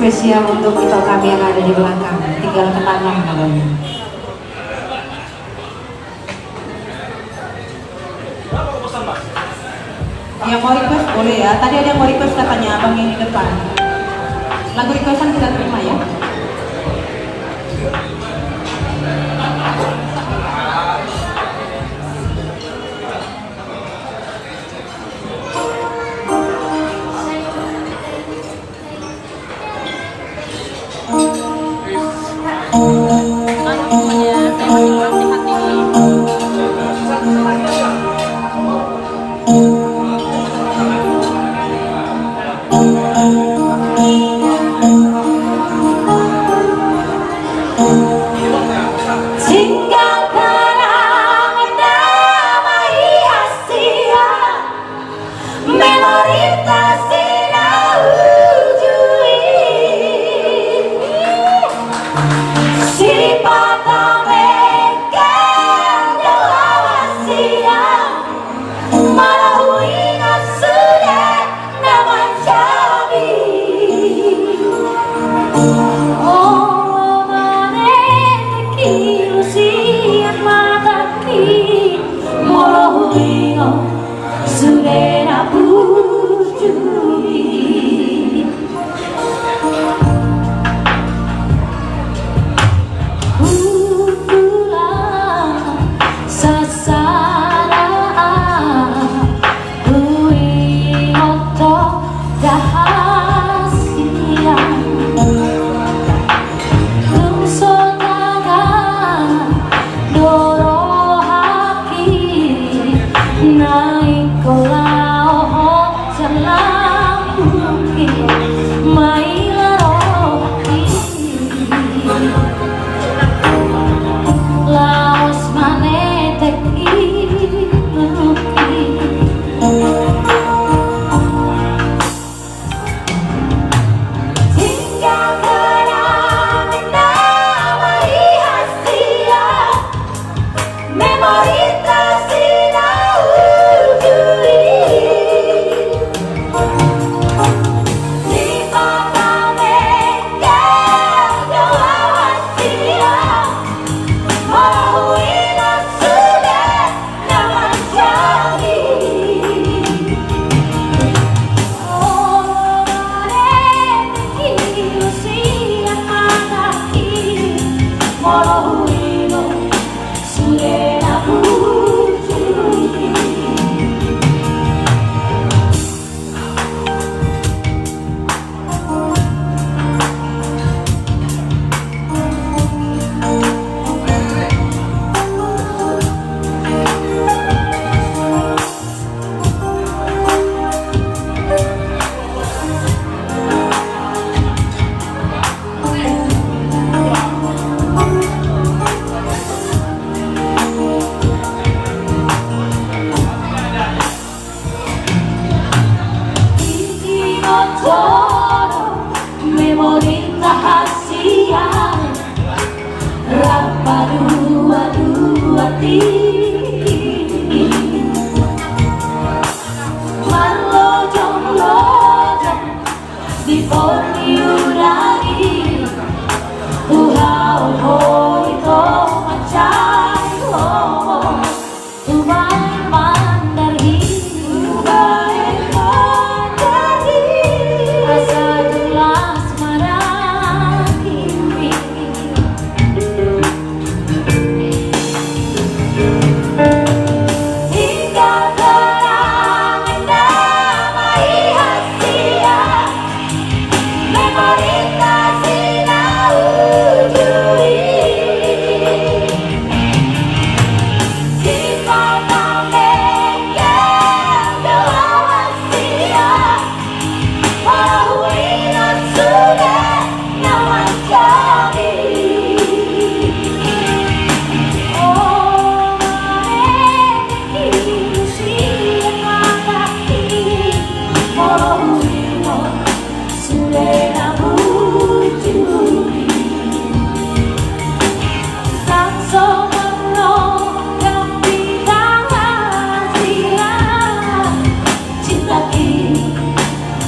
spesial untuk kita kami yang ada di belakang. Tinggal ke tangan namanya. Yang mau request boleh ya. Tadi ada yang mau request katanya abang yang di depan. Lagu requestan kita terima ya.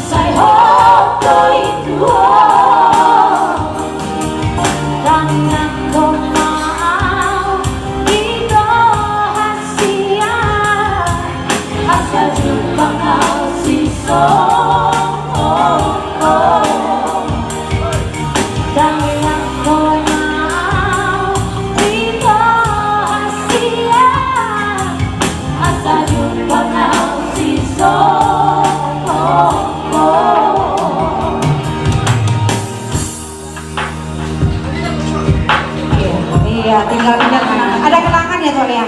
Saya hoto itu ya?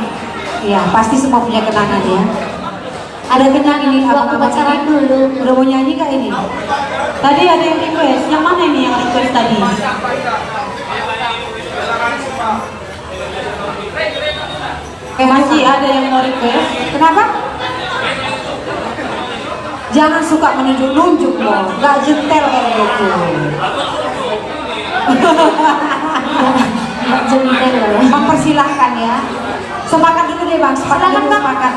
Iya, pasti semua punya kenangan ya. Ada kenang ini, Waktu pacaran dulu. Udah mau nyanyi kak ini? Tadi ada yang request. Yang mana ini yang request tadi? Masih ada yang mau request. Kenapa? Jangan suka menunjuk-nunjuk loh, nggak jentel kayak gitu. Jentel loh. Mempersilahkan ya. Sepakat dulu deh bang, sepakat Silakan, dulu, Bang. sepakat.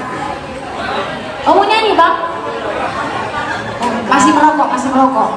Oh mau nyanyi bang? Masih merokok, masih merokok.